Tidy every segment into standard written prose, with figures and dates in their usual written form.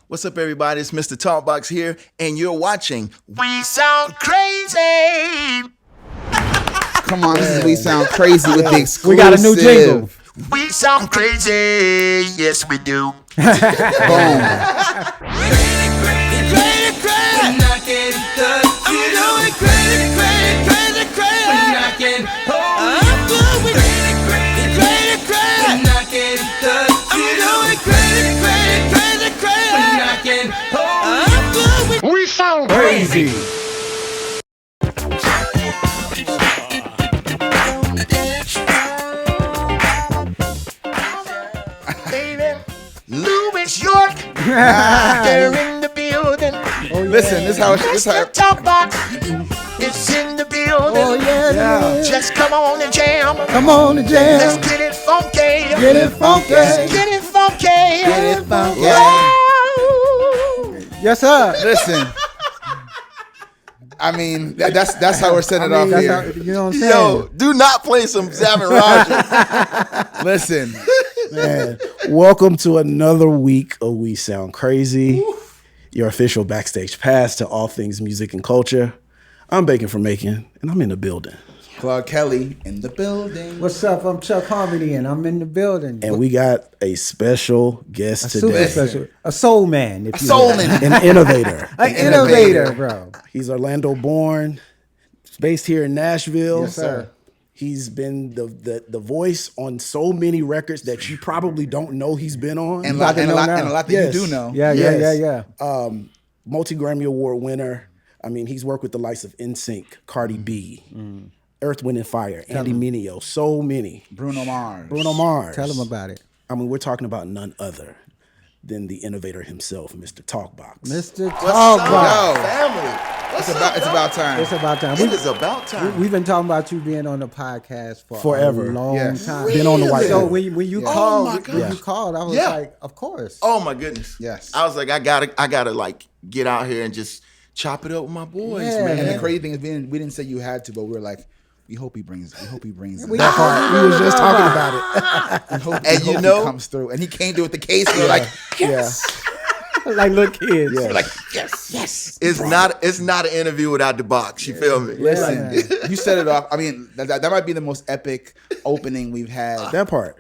What's up, everybody? It's Mr. Talkbox here, and you're watching We Sound Crazy. Come on, this is We Sound Crazy with the exclusive. We got a new jingle. We sound crazy, yes we do. We sound crazy. Baby, Louis York, they're in the building. Listen, this is how Mr. Talkbox is in the building. Oh yeah. Just come on and jam. Come on and jam. Let's get it funky. Get it funky. Let's get it funky. Get it funky. Yes, sir. Listen. I mean, that's how we're setting it off That's here. how, you know what I'm saying? Yo, do not play some Zavin Rogers. Listen, Man, welcome to another week of We Sound Crazy, your official backstage pass to all things music and culture. I'm Bacon for Macon, and I'm in the building. Claude Kelly in the building. What's up? I'm Chuck Harmony, and I'm in the building. And we got a special guest Super today, special, a soul man, if you soul will. man. an innovator. An innovator, bro. He's Orlando born, based here in Nashville. Yes, sir. He's been the voice on so many records that you probably don't know he's been on. And a lot that Yes. you do know. Yeah. Multi-Grammy Award winner. I mean, he's worked with the likes of NSYNC, Cardi B, Earth, Wind, and Fire, Andy Mineo, so many. Bruno Mars. Tell him about it. I mean, we're talking about none other than the innovator himself, Mr. Talkbox. Mr. What's Talkbox. up, Yo. family? What's up, It's about time. It's about time. It is about time. We've been talking about you being on the podcast for Forever. a long Yes. time. Been on the white So board. when you Oh called, my when gosh. you called, I was Yeah. like, of course. Oh my goodness. Yes. I was like, I gotta like get out here and just chop it up with my boys, Yeah. man. And the crazy thing is, we didn't say you had to, but we were like, we hope he brings it. We- That part, we was just talking about it. We hope, And we you hope know- he comes through. And he came through with the case. We were like, yes. like little kids. Yeah. We're like, yes. It's not an interview without the box. You feel me? Listen, you set it off. I mean, that might be the most epic opening we've had That part.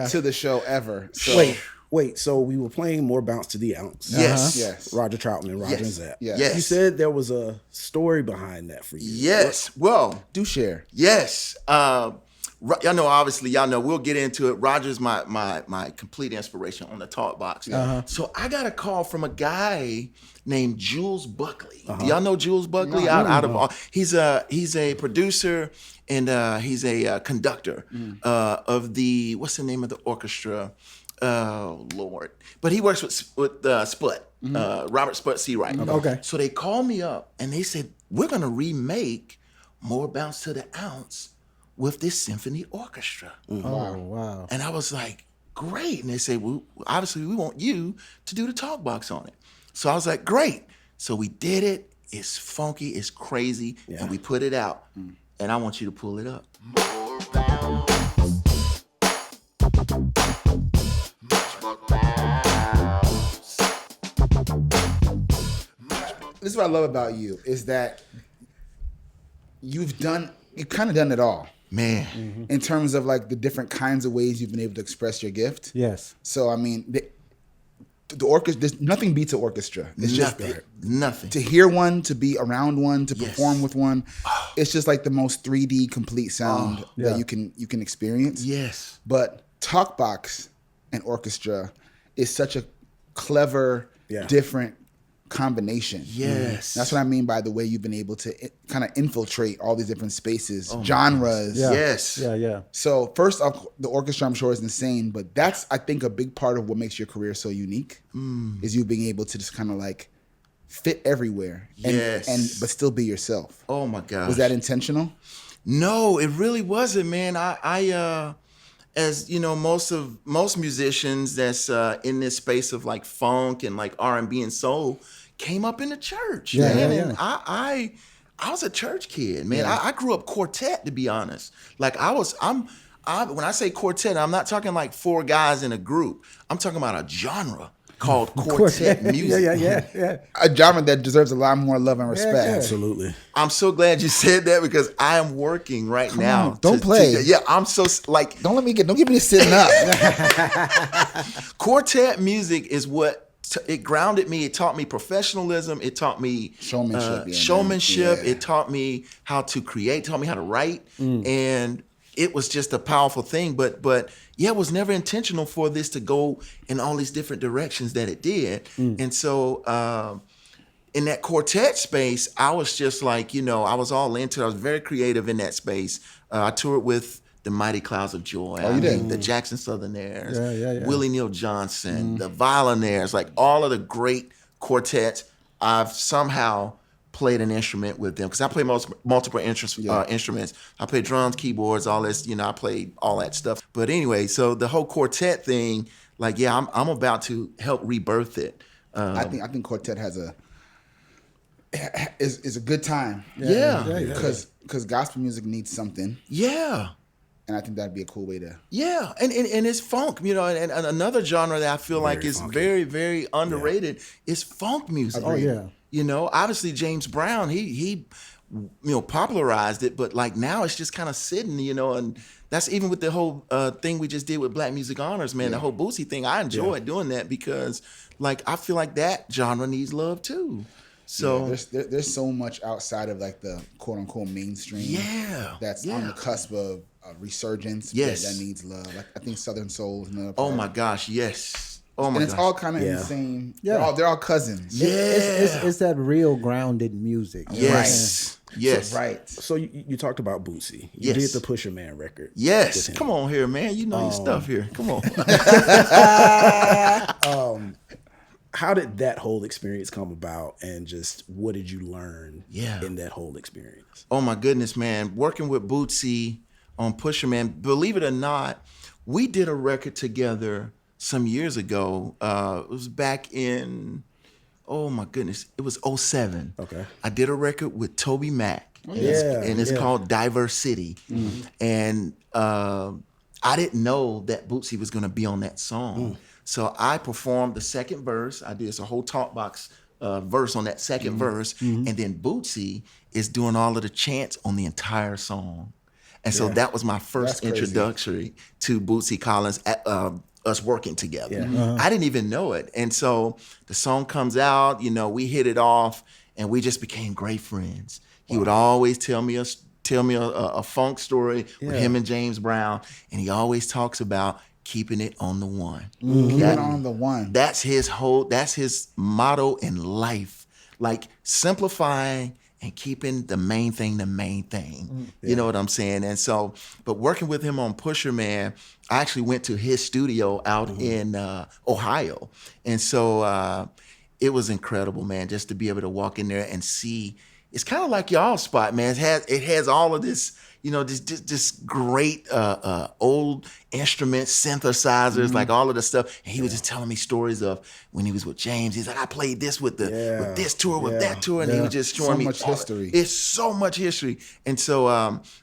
to the show ever. So, Wait. So we were playing More Bounce to the Ounce. Yes. Yes. Roger Troutman, Roger Yes. and Zapp. Yes. Yes. You said there was a story behind that for you. Yes. Well, Do share. yes. Y'all know, we'll get into it. Roger's my complete inspiration on the talk box. So I got a call from a guy named Jules Buckley. Do y'all know Jules Buckley? He's a producer and he's a conductor of the, what's the name of the orchestra? Oh Lord! But he works with Sput, Robert Sput Seawright. Okay. So they called me up and they said, we're gonna remake More Bounce to the Ounce with this symphony orchestra. Oh, wow. And I was like, great. And they said, well, obviously we want you to do the talk box on it. So I was like, great. So we did it. It's funky, it's crazy, and we put it out. And I want you to pull it up. This is what I love about you is that you've kind of done it all Man. in terms of like the different kinds of ways you've been able to express your gift. Yes. So I mean, the orchestra, there's nothing beats an orchestra. It's just Nothing. to hear one, to be around one, to Yes. perform with one. It's just like the most 3D complete sound yeah. that you can experience. Yes. But Talkbox and orchestra is such a clever, Yeah. different combination. Yes. That's what I mean by the way you've been able to kind of infiltrate all these different spaces, genres. Yeah. Yes. Yeah. So first off, the orchestra I'm sure is insane, but that's I think a big part of what makes your career so unique is you being able to just kind of like fit everywhere and but still be yourself. Oh my gosh. Was that intentional? No, it really wasn't, man. I as you know, most musicians that's in this space of like funk and like R&B and soul came up in the church, Yeah, man. yeah, And I was a church kid, man. Yeah. I grew up quartet, to be honest. Like when I say quartet, I'm not talking like four guys in a group. I'm talking about a genre. called quartet music. Yeah. A genre that deserves a lot more love and respect. Yeah. Absolutely. I'm so glad you said that because I am working right now. on, don't play. Yeah, I'm so like Don't give me sitting up. quartet music is what it grounded me. It taught me professionalism. It taught me Showmanship. It taught me how to create. Taught me how to write, and it was just a powerful thing. But yeah, it was never intentional for this to go in all these different directions that it did. And so in that quartet space, I was just like, I was all into it. I was very creative in that space. I toured with the Mighty Clouds of Joy. Oh, you did? The Jackson Southernaires, Yeah. Willie Neal Johnson, the Violinaires, like all of the great quartets. I've somehow played an instrument with them because I play multiple instruments. I play drums, keyboards, all this. I played all that stuff. But anyway, so the whole quartet thing, like, yeah, I'm about to help rebirth it. I think quartet is a good time. Yeah. Because gospel music needs something. Yeah. And I think that'd be a cool way to. Yeah, and it's funk, and another genre that I feel like is funky. very, very underrated is funk music. Oh, yeah. Obviously James Brown, he popularized it, but like now it's just kind of sitting, and that's even with the whole thing we just did with Black Music Honors, man. The whole Bootsy thing, I enjoyed doing that because like I feel like that genre needs love too. So there's so much outside of like the quote unquote mainstream. Yeah, that's on the cusp of resurgence. Yes, that needs love. I think Southern Soul is another part. Oh my gosh, yes. Oh my and it's gosh. all kind of in the same. Yeah, they're all cousins. Yeah, it's that real grounded music. Yes, right. Yes, right. So you talked about Bootsy. You did the Pusher Man record. Yes, come on here, man. You know your stuff here. Come on. How did that whole experience come about, and just what did you learn in that whole experience? Oh my goodness, man. Working with Bootsy on Pusher Man, believe it or not, we did a record together some years ago. It was back in, oh my goodness, it was 2007. Okay. I did a record with Toby Mac. And it's called Diverse City. Mm-hmm. And I didn't know that Bootsy was going to be on that song. So I performed the second verse. I did a whole Talkbox verse on that second verse. And then Bootsy is doing all of the chants on the entire song. And so that was my first introductory to Bootsy Collins, us working together. Yeah. I didn't even know it. And so the song comes out, we hit it off, and we just became great friends. He would always tell me a funk story with him and James Brown, and he always talks about keeping it on the one. Keep it on the one. That's his motto in life. Like simplifying and keeping the main thing. You know what I'm saying? And so, but working with him on Pusher Man, I actually went to his studio out in Ohio. And so it was incredible, man, just to be able to walk in there and see. It's kind of like y'all's spot, man. It has all of this, this great old instruments, synthesizers, like all of the stuff. And he was just telling me stories of when he was with James. He's like, I played this with this tour, with that tour, and he was just showing me so much history. It's so much history. And so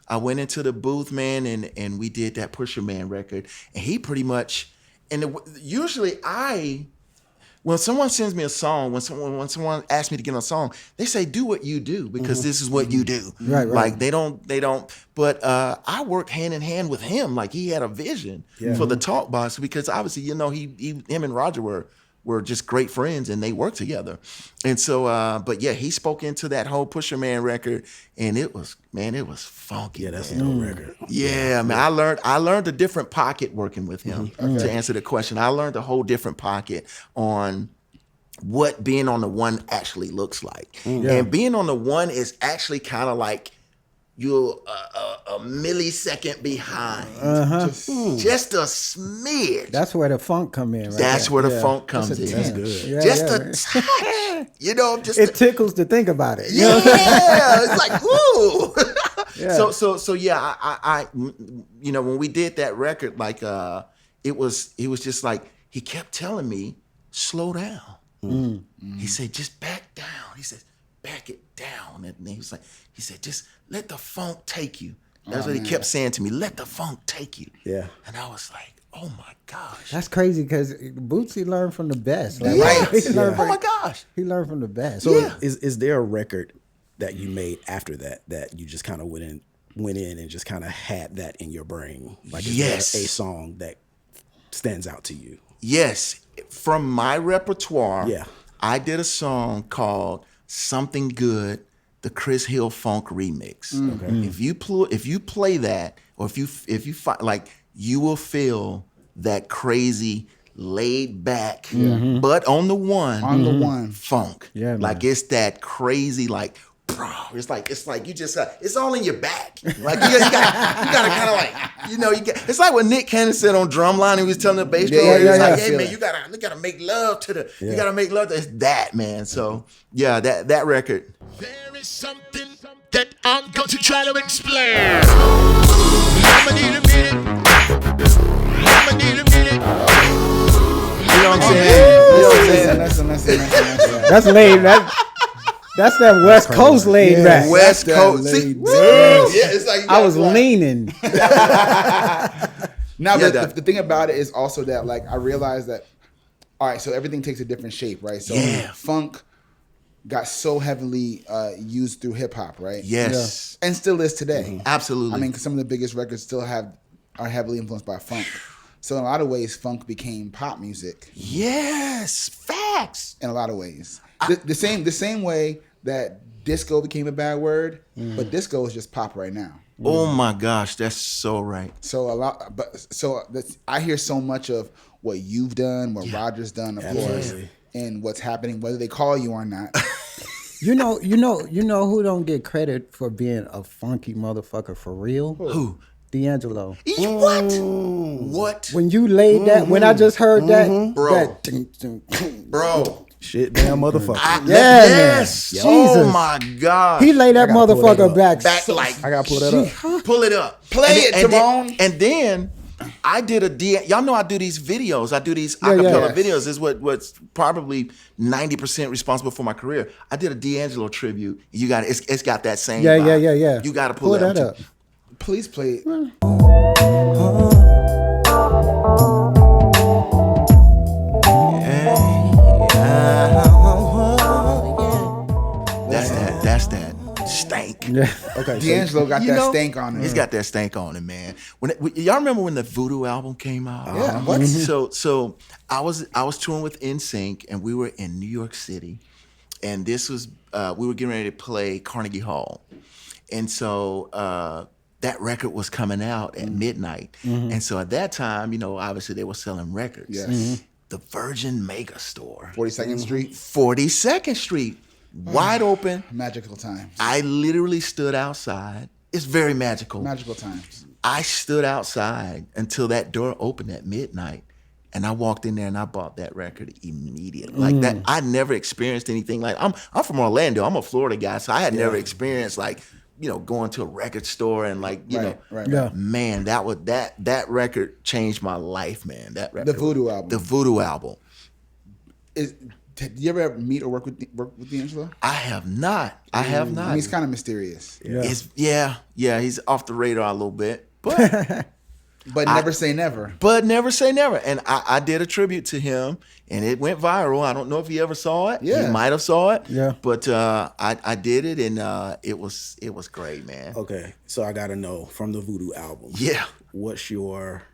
I went into the booth, man, and we did that Pusher Man record. And he pretty much, usually when someone sends me a song, when someone asks me to get on a song, they say, do what you do, because this is what you do. Right. Like they don't, but I worked hand in hand with him. Like he had a vision for the Talkbox, because obviously, him and Roger were just great friends, and they worked together. And so, but yeah, he spoke into that whole Pusher Man record, and it was funky. Yeah, that's a dope record. Yeah, man, I learned a different pocket working with him. To answer the question, I learned a whole different pocket on what being on the one actually looks like. And being on the one is actually kind of like you're a millisecond behind, just a smidge. That's where the funk come in. Right That's there. where the funk comes in. That's good. Yeah, Just a touch, it tickles to think about it. Yeah, it's like woo. So yeah, I when we did that record, like it was just like he kept telling me, slow down. He said, just back down. He said, back it down. And he said, just let the funk take you. That's what he kept saying to me. Let the funk take you. Yeah. And I was like, Oh my gosh. That's crazy because Bootsy learned from the best. Like, Yes. he learned Oh my gosh. He learned from the best. So Yeah. is there a record that you made after that you just kind of went in and just kind of had that in your brain? Like, is Yes. there a song that stands out to you? Yes. From my repertoire, Yeah. I did a song called Something Good, the Chris Hill Funk remix. If you play that, or if you like, you will feel that crazy, laid back, but on the one funk. Yeah, man. like it's that crazy, like, bro. It's like you just it's all in your back. Like you gotta kind of like, you get. It's like what Nick Cannon said on Drumline. He was telling the bass player, he was like, hey man, you gotta make love to the. You gotta make love to it's that, man. So yeah, that record. There is something that I'm going to try to explain. I'ma need a minute. I'ma need a minute. You know what I'm saying? Listen. That's laid. That's that West Coast laid back. West Coast. See, yeah, it's like you I was gotta, like, leaning. Now, Yeah, the thing about it is also that, like, I realized that, all right, so everything takes a different shape, right? So funk got so heavily used through hip hop, right? Yes. And still is today. Absolutely. I mean, 'cause some of the biggest records still are heavily influenced by funk. So in a lot of ways, funk became pop music. Yes. Facts. In a lot of ways, the same way that disco became a bad word, but disco is just pop right now. Oh my gosh, that's so right. So I hear so much of what you've done, what Roger's done, of course, and what's happening, whether they call you or not. You know who don't get credit for being a funky motherfucker for real? Who? D'Angelo. What? What? When you laid that, when I just heard that, Bro. that ding, ding, ding. Bro. Shit, damn motherfucker. Yes. man. Oh Jesus. my God. He laid that gotta pull that motherfucker up. back. Back like I gotta pull that up. pull it up. Play it, Timon. And then I did y'all know I do these videos. I do these acapella Yes. videos. This is what's probably 90% responsible for my career. I did a D'Angelo tribute. You got it. It's got that same vibe. Yeah. You got to pull that up. Please play it. That's that stank. Okay, D'Angelo got You that know, stank on it. He's got that stank on it, man. Y'all remember when the Voodoo album came out? Yeah, what? So I was touring with NSYNC, and we were in New York City, and this was we were getting ready to play Carnegie Hall, and so that record was coming out at midnight, and so at that time, obviously they were selling records. Yes. The Virgin Mega Store, 42nd Street, 42nd Street, wide open. magical times. I literally stood outside. It's very magical. Magical times. I stood outside until that door opened at midnight, and I walked in there and I bought that record immediately. Like that, I never experienced anything like. I'm from Orlando. I'm a Florida guy, so I had never experienced like going to a record store and like Right. Yeah. man, that record changed my life, man. That record, The Voodoo album. the Voodoo album. Did you ever meet or work with D'Angelo? I have not. I have not. I mean, he's kind of mysterious, Yeah. He's off the radar a little bit, but. but never say never. But never say never. And I did a tribute to him, and it went viral. I don't know if he ever saw it. Yeah. He might have saw it. Yeah. But I did it, and it was great, man. Okay, so I gotta know from the Voodoo album. Yeah. What's your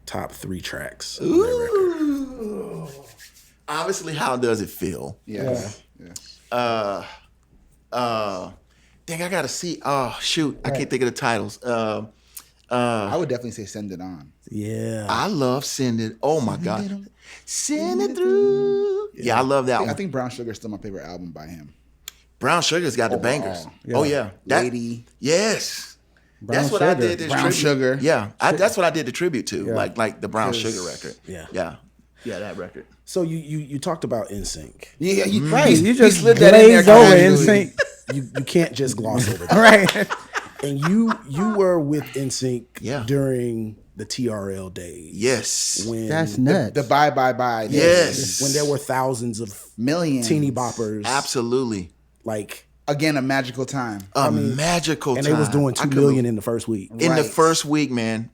top 3 tracks on that record? Obviously, How Does It Feel? Yes. Dang, I gotta see. Oh shoot, I can't think of the titles. I would definitely say Send It On. Yeah. I love Send It. Oh my God, Send It Through. Yeah, I love that I one. think Brown Sugar is still my favorite album by him. Brown Sugar's got the bangers. Oh yeah, Lady. Yes. Brown That's what I Sugar. did. This Brown tribute. Sugar. Yeah, that's what I did the tribute to, like the Brown Sugar record. Yeah. Yeah, that record. So you talked about NSYNC. Yeah, You just slid that in there glazed over casually. and sync. You can't just gloss over that. Right. And you were with NSYNC Yeah. during the TRL days. Yes. When That's nuts. The Bye. Yes. when there were thousands of Millions. teeny boppers. Absolutely. Like, Again, a magical time. A magical and time. they was doing I 2 couldn't million in the first week. in the Right. first week, man.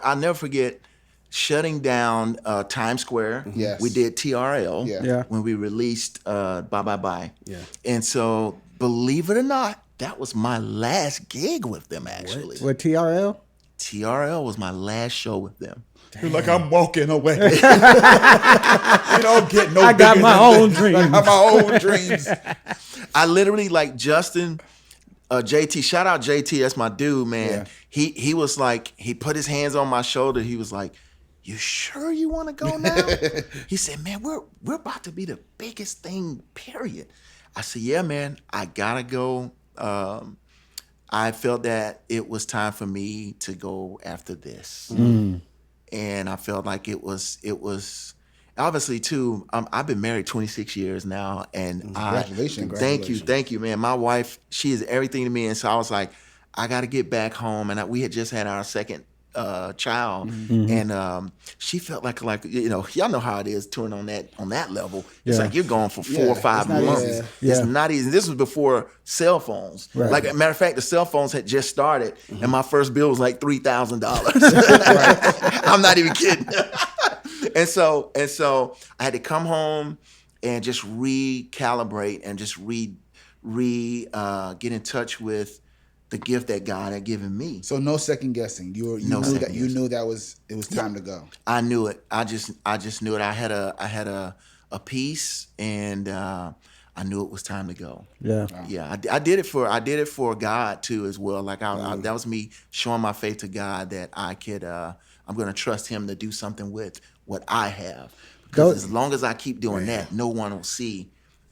I'll never forget. shutting down Times Square. Yes. We did TRL Yeah. when we released Bye Bye Bye. Yeah. And so, believe it or not, that was my last gig with them, actually. With TRL? TRL was my last show with them. You're like, I'm walking away. You don't get no I got bigger my than own this. dreams. I got my own dreams. I literally, like, Justin, JT, shout out JT, that's my dude, man. Yeah. He was like, he put his hands on my shoulder. He was like, you sure you want to go now? He said, man, we're about to be the biggest thing, period. I said, yeah, man, I gotta go. I felt that it was time for me to go after this. And I felt like it was obviously too, I've been married 26 years now, and Congratulations. Thank you, man. My wife, she is everything to me. And so I was like, I got to get back home. And we had just had our second child, and she felt like y'all know how it is touring on that level. It's like you're going for 4 or 5 months. easy. It's not easy. This was before cell phones. Right. Like, a matter of fact, the cell phones had just started, and my first bill was like $3,000. I'm not even kidding. and so I had to come home and just recalibrate and just get in touch with the gift that God had given me. So no second guessing. You knew that it was time to go. I knew it. I just knew it. I had a piece, and I knew it was time to go. Yeah. Yeah, I did it for God too as well. Like that was me showing my faith to God that I could. I'm going to trust Him to do something with what I have. Because as long as I keep doing that, no one will see.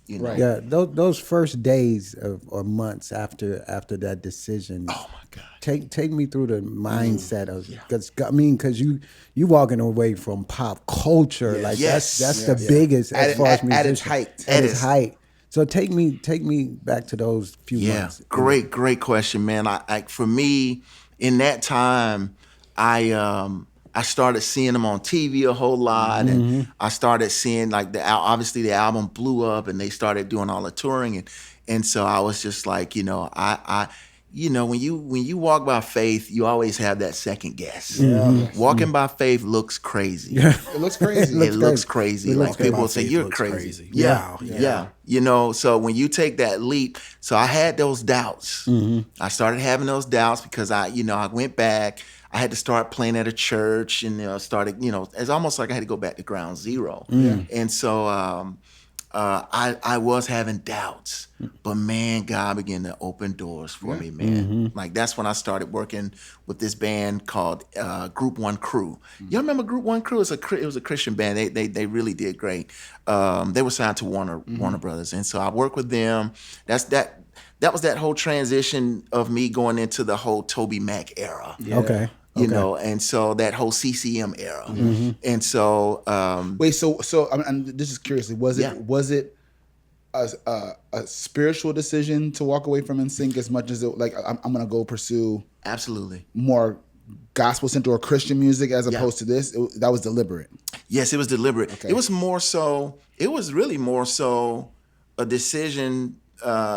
You know. Right. Yeah, those first days or months after that decision. Oh my God! Take me through the mindset of, because you walking away from pop culture, like that's the biggest as far as musicians. At its height. At its height. So take me back to those few months. Great question, man. For me, in that time, I started seeing them on TV a whole lot, and I started seeing, like, obviously the album blew up, and they started doing all the touring, and so I was just like, when you walk by faith, you always have that second guess. Walking by faith looks crazy. It looks crazy. It looks crazy. Like, people will say, you're crazy. Yeah. So when you take that leap, so I had those doubts. I started having those doubts because I went back. I had to start playing at a church, and it's almost like I had to go back to ground zero. And so I was having doubts, but man, God began to open doors for me, man. Like, that's when I started working with this band called Group One Crew. Y'all remember Group One Crew? It was a Christian band. They really did great. They were signed to Warner Brothers, and so I worked with them. That was that whole transition of me going into the whole Toby Mac era. Okay. And so that whole CCM era. And so wait, so and this is curiously, was it a spiritual decision to walk away from NSYNC as much as it, like, I'm gonna go pursue absolutely more gospel centered or Christian music as opposed to this? That was deliberate. Yes, it was deliberate. Okay. It was really more so a decision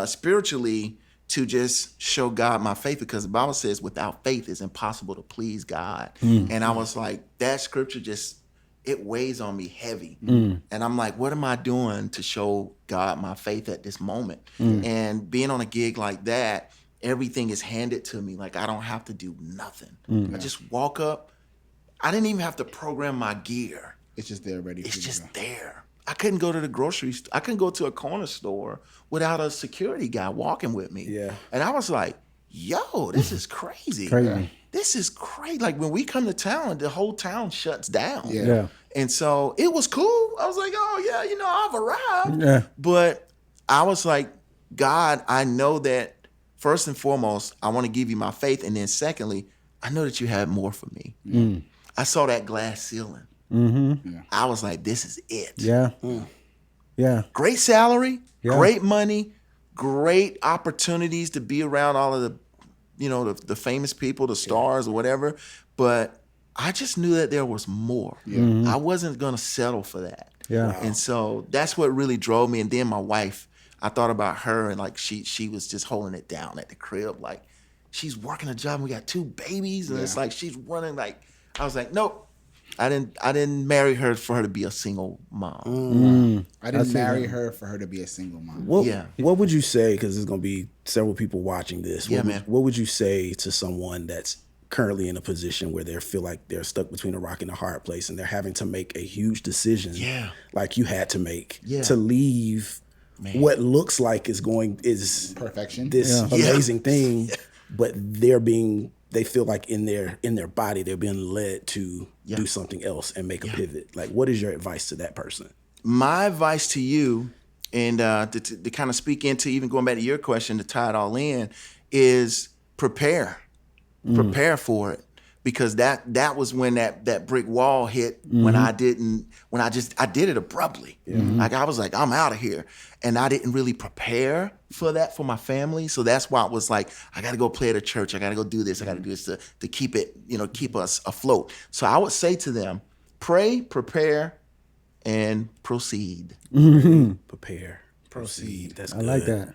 spiritually to just show God my faith, because the Bible says without faith it's impossible to please God. And I was like, that scripture it weighs on me heavy. And I'm like, what am I doing to show God my faith at this moment? And being on a gig like that, everything is handed to me. Like, I don't have to do nothing. I just walk up. I didn't even have to program my gear. It's just there ready. It's just there. I couldn't go to the grocery store. I couldn't go to a corner store without a security guy walking with me. Yeah. And I was like, yo, this is crazy. This is crazy. Like, when we come to town, the whole town shuts down. Yeah. And so it was cool. I was like, oh, yeah, I've arrived. Yeah. But I was like, God, I know that first and foremost, I want to give you my faith. And then secondly, I know that you have more for me. I saw that glass ceiling. I was like, this is it. Yeah. Great salary, great money, great opportunities to be around all of the famous people, the stars or whatever. But I just knew that there was more. I wasn't going to settle for that. And so that's what really drove me. And then my wife, I thought about her, and like she was just holding it down at the crib. Like, she's working a job and we got 2 babies, and it's like she's running. Like, I was like, nope. I didn't marry her for her to be a single mom. I didn't marry her for her to be a single mom. What would you say, because there's going to be several people watching this. Man. What would you say to someone that's currently in a position where they feel like they're stuck between a rock and a hard place and they're having to make a huge decision like you had to make to leave what looks like is perfection, this amazing thing, but they feel like in their body they're being led to do something else and make a pivot. Like, what is your advice to that person? My advice to you, and to kind of speak into even going back to your question to tie it all in, is prepare for it, because that was when that brick wall hit, when I did it abruptly. Like, I was like, I'm out of here, and I didn't really prepare for that for my family. So that's why it was like, I got to go play at a church, I got to go do this, I got to do this to keep it, keep us afloat. So I would say to them, pray, prepare, and proceed. Prepare, proceed. That's I good. like that.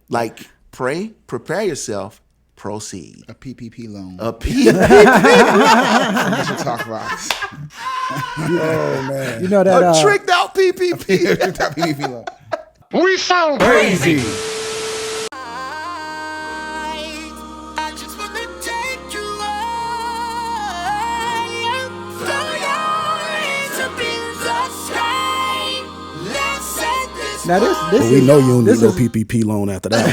Like, pray, prepare yourself, proceed. A PPP loan. A PPP. Talkbox. Oh man, you know that A tricked out PPP. PPP loan. We sound crazy. I just wanna take you higher. Throw your hands up in the sky. Let's set this now this But we is, know you don't need this no is PPP loan after that.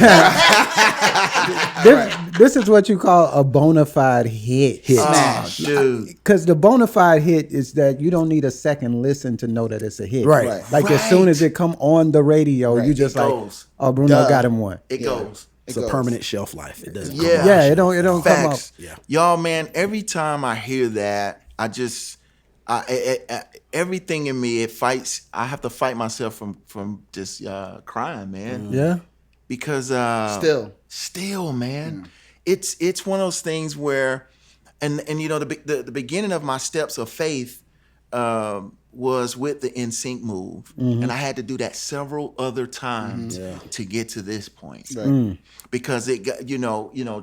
this is what you call a bona fide hit. Smash. Dude. Because the bona fide hit is that you don't need a second listen to know that it's a hit. Right. Like as soon as it come on the radio, you just It like, goes. oh, Bruno Duh. got him one. It goes. It's a permanent shelf life. It doesn't. Yeah. Come Yeah, it don't come up. Facts. Yeah. Y'all, man, every time I hear that, everything in me, it fights. I have to fight myself from just crying, man. Yeah. Because still, man, it's one of those things where, and the beginning of my steps of faith was with the NSYNC move, and I had to do that several other times to get to this point. Right. Because it got,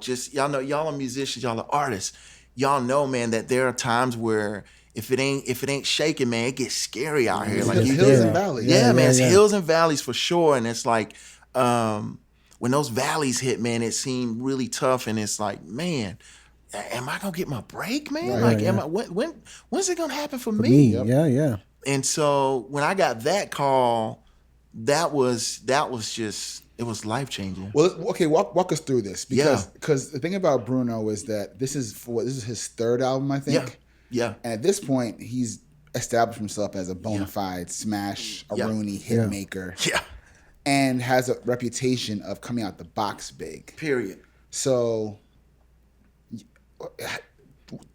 just y'all are musicians, y'all are artists, y'all know, man, that there are times where if it ain't shaking, man, it gets scary out here. Like It's hills and valleys. Yeah, man, it's hills and valleys for sure. And it's like, when those valleys hit, man, it seemed really tough. And it's like, man, am I gonna get my break, man? When's it gonna happen for me? Yeah. And so when I got that call, that was just, it was life changing. Well, okay, walk us through this, because the thing about Bruno is that this is his third album, I think. Yeah. And at this point, he's established himself as a bona fide smash, a Rooney hit maker. Yeah. And has a reputation of coming out the box big. Period. So,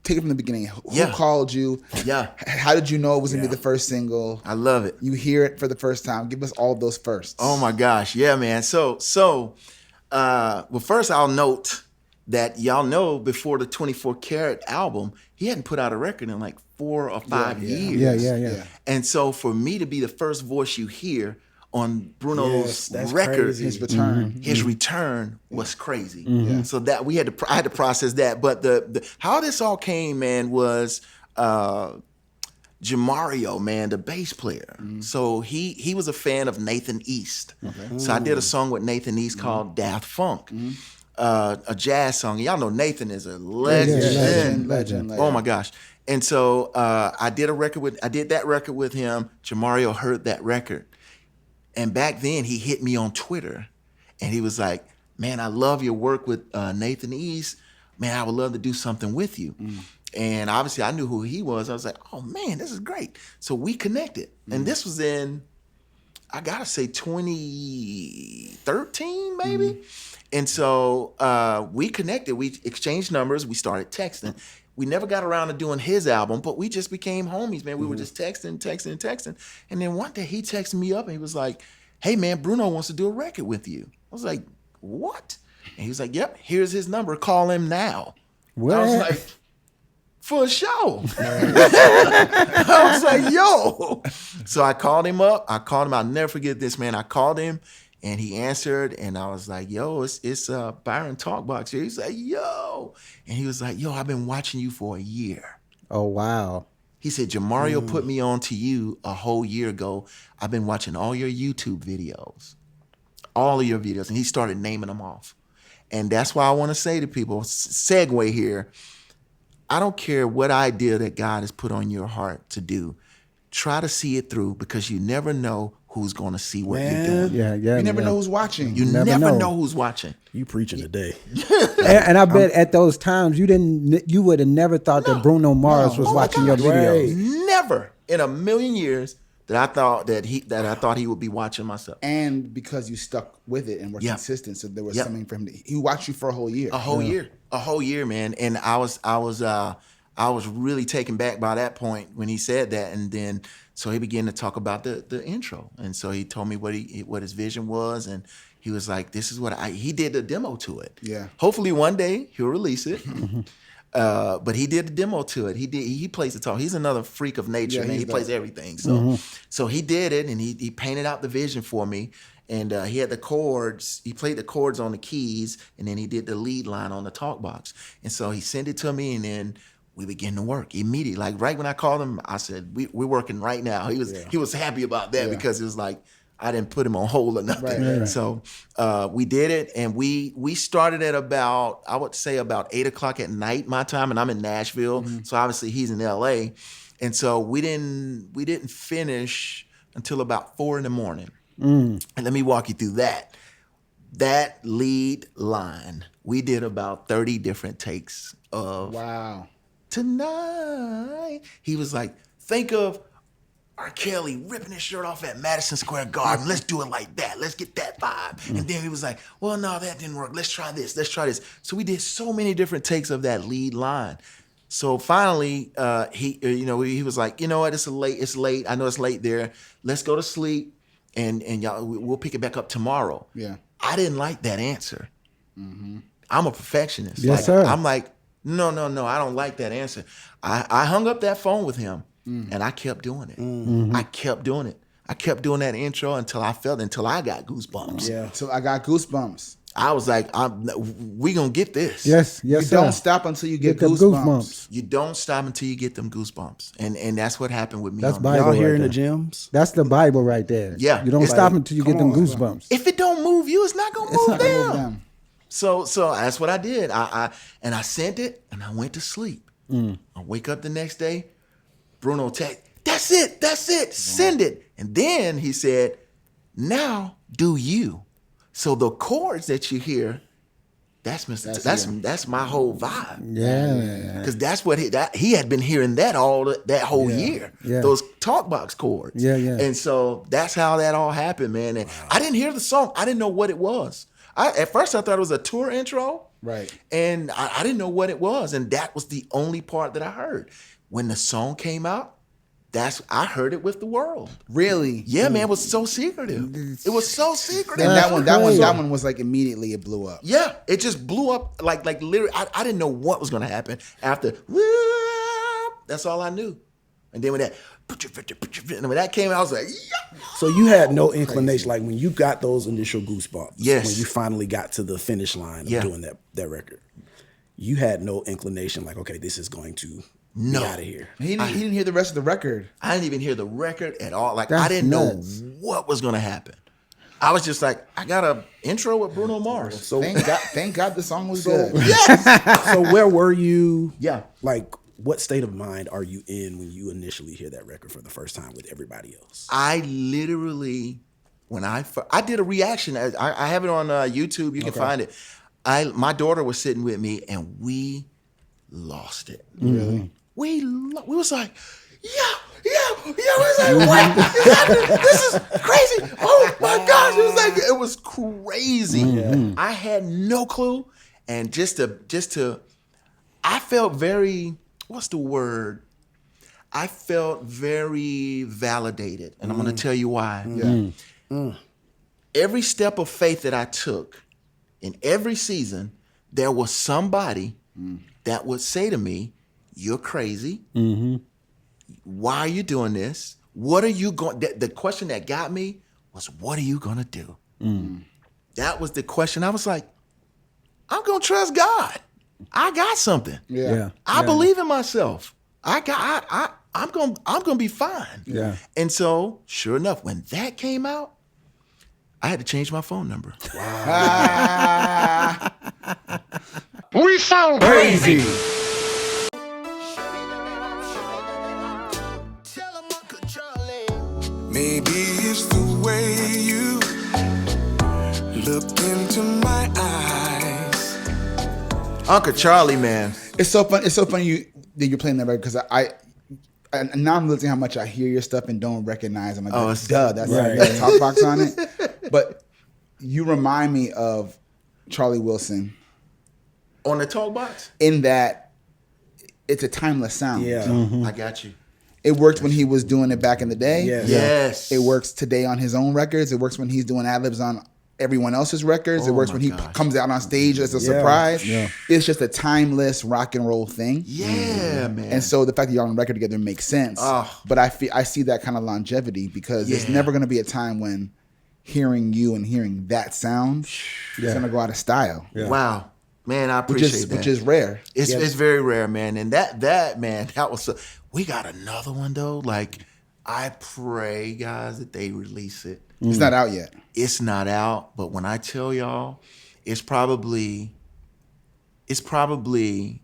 take it from the beginning. Who called you? Yeah. How did you know it was going to be the first single? I love it. You hear it for the first time. Give us all those firsts. Oh my gosh. Yeah, man. So well, first I'll note that y'all know before the 24 Karat album, he hadn't put out a record in like 4 or 5 years. Yeah. And so for me to be the first voice you hear on Bruno's that's record, crazy. His return. was crazy. So that I had to process that. But the how this all came, man, was Jamario, man, the bass player. So he was a fan of Nathan East. So I did a song with Nathan East called Daft Funk, a jazz song. Y'all know Nathan is a legend. Legend. Oh my gosh. And so I did that record with him. Jamario heard that record. And back then he hit me on Twitter and he was like, man, I love your work with Nathan East. Man, I would love to do something with you. And obviously I knew who he was. I was like, oh man, this is great. So we connected. And this was in, I gotta say 2013 maybe. And so we connected, we exchanged numbers, we started texting. We never got around to doing his album, but we just became homies, man. We were just texting. And then one day he texted me up and he was like, hey man, Bruno wants to do a record with you. I was like, what? And he was like, yep, here's his number, call him now. What? I was like, for sure. I was like, yo. So I called him up. I'll never forget this, man. I called him and he answered and I was like, yo, it's Byron Talkbox here. He's like, yo. And he was like, yo, I've been watching you for a year. Oh wow. He said, Jamario put me on to you a whole year ago. I've been watching all your YouTube videos, all of your videos. And he started naming them off. And that's why I want to say to people, segue here, I don't care what idea that God has put on your heart to do. Try to see it through, because you never know who's going to see what you're doing. Yeah. You never know who's watching. You never know who's watching. You preaching today. And I bet at those times you would have never thought that Bruno Mars was watching your videos. Never in a million years that I thought that he would be watching myself. And because you stuck with it and were consistent, so there was something for him. He watched you for a whole year. A whole year, man. And I was really taken back by that point when he said that, and then so he began to talk about the intro, and so he told me what his vision was, and he was like, "This is what he did the demo to it. Yeah. Hopefully one day he'll release it." But he did the demo to it. He plays the guitar. He's another freak of nature, man. He plays everything. So he did it, and he painted out the vision for me. And he had the chords. He played the chords on the keys, and then he did the lead line on the Talkbox. And so he sent it to me, and then we began to work immediately. Like right when I called him, I said, "We're working right now." He was happy about that because it was like I didn't put him on hold or nothing. Right. So we did it, and we started at about, I would say about 8:00 at night my time, and I'm in Nashville, so obviously he's in LA, and so we didn't finish until about 4 a.m. And let me walk you through that. That lead line, we did about 30 different takes of. Wow. Tonight, he was like, think of R. Kelly ripping his shirt off at Madison Square Garden. Let's do it like that. Let's get that vibe. And then he was like, well, no, that didn't work. Let's try this. Let's try this. So we did so many different takes of that lead line. So finally, he was like, you know what? It's late. I know it's late there. Let's go to sleep, and y'all, we'll pick it back up tomorrow. Yeah. I didn't like that answer. I'm a perfectionist. Yes, sir. I'm like, no, I don't like that answer. I hung up that phone with him, and I kept doing it. I kept doing it. I kept doing that intro until I got goosebumps. Yeah. So I got goosebumps. I was like, we gonna get this. Yes, You sir. don't stop until you get them goosebumps. You don't stop until you get them goosebumps. And that's what happened with me. That's on Bible. Y'all here right in the there. gyms? That's the Bible right there. Yeah. You don't It's stop like, until you get them goosebumps. If it don't move you, it's not gonna move not them. gonna move them. So that's what I did. I sent it, and I went to sleep. I wake up the next day, Bruno text, that's it, send it. And then he said, now do you. So the chords that you hear, that's my whole vibe. Yeah. Because that's what he had been hearing that whole year. Yeah. Those Talkbox chords. Yeah. And so that's how that all happened, man. And I didn't hear the song. I didn't know what it was. At first I thought it was a tour intro. Right. And I didn't know what it was. And that was the only part that I heard. When the song came out, I heard it with the world. Really? Yeah, man, it was so secretive. It was so secretive. And that one was like immediately it blew up. Yeah, it just blew up like literally. I didn't know what was gonna happen after. That's all I knew. And then when that came out, I was like, yeah. So you had no inclination, like when you got those initial goosebumps, yes, when you finally got to the finish line of doing that record, you had no inclination, like, okay, this is going to be out of here. He didn't hear the rest of the record. I didn't even hear the record at all. Like That's I didn't nuts. know what was gonna happen. I was just like, I got an intro with Bruno Mars. So Thank God the song was good. Yes. So where were you? Yeah. Like, what state of mind are you in when you initially hear that record for the first time with everybody else? I literally, when I did a reaction. I have it on YouTube. You can find it. My daughter was sitting with me, and we lost it. Really? We was like, yeah. We was like, what? This is crazy. Oh my gosh. It was crazy. Yeah. I had no clue. And just to, I felt very, what's the word? I felt very validated. And I'm going to tell you why. Yeah. Every step of faith that I took in every season, there was somebody that would say to me, you're crazy. Mm-hmm. Why are you doing this? What are you going? The question that got me was, what are you going to do? That was the question. I was like, I'm going to trust God. I got something. Yeah. I believe in myself. I'm gonna be fine. Yeah. And so, sure enough, when that came out, I had to change my phone number. We sound crazy. Maybe it's the way you look into my eyes. Uncle Charlie, man. It's so fun. It's so funny that you're playing that record because I now I'm realizing how much I hear your stuff and don't recognize. I'm like, duh, that's right. Talkbox on it. But you remind me of Charlie Wilson On the Talkbox? in that it's a timeless sound. Yeah. I got you. It worked when he was doing it back in the day. Yes. It works today on his own records. It works when he's doing ad-libs on everyone else's records. It works when he comes out on stage as a surprise. Yeah. It's just a timeless rock and roll thing. Yeah, man. And so the fact that you're on the record together makes sense. But I see that kind of longevity because there's never going to be a time when hearing you and hearing that sound is going to go out of style. Yeah. Wow. Man, I appreciate that. Which is rare. It's very rare, man. And that man, that was we got another one though. Like, I pray, guys, that they release it. It's not out yet. It's not out, but when I tell y'all, it's probably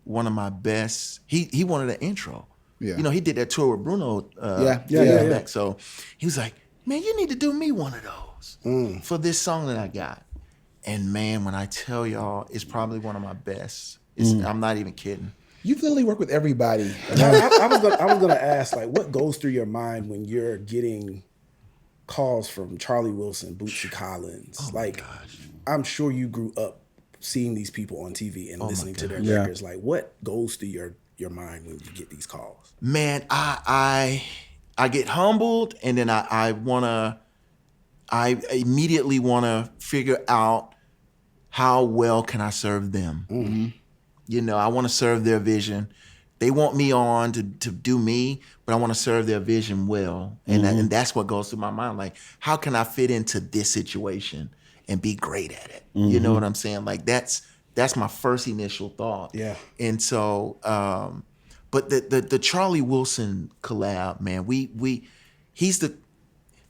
one of my best. He wanted an intro. Yeah. You know, he did that tour with Bruno. Back. So he was like, man, you need to do me one of those for this song that I got. And man, when I tell y'all, it's probably one of my best. I'm not even kidding. You've literally worked with everybody. I was gonna ask, like, what goes through your mind when you're getting calls from Charlie Wilson, Bootsy Collins? I'm sure you grew up seeing these people on TV and listening to their records. Like, what goes through your mind when you get these calls? Man, I get humbled, and then I immediately wanna figure out how well can I serve them. Mm-hmm. You know, I want to serve their vision. They want me on to do me, but I want to serve their vision well. And that's what goes through my mind. Like, how can I fit into this situation and be great at it? Mm-hmm. You know what I'm saying? Like, that's my first initial thought. Yeah. And so, but the Charlie Wilson collab, man, he's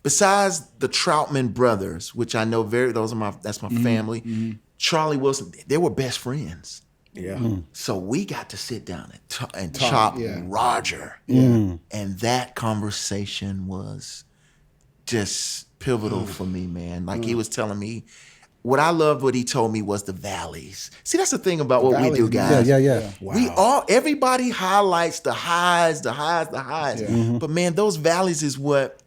besides the Troutman brothers, which I know that's my family. Mm-hmm. Charlie Wilson, they were best friends. Yeah. So we got to sit down and chop Roger. Yeah. And that conversation was just pivotal for me, man. Like, he was telling me, what I loved what he told me was the valleys. See, that's the thing about what we do, guys. Yeah. Wow. Everybody highlights the highs. Yeah. Mm-hmm. But man, those valleys is what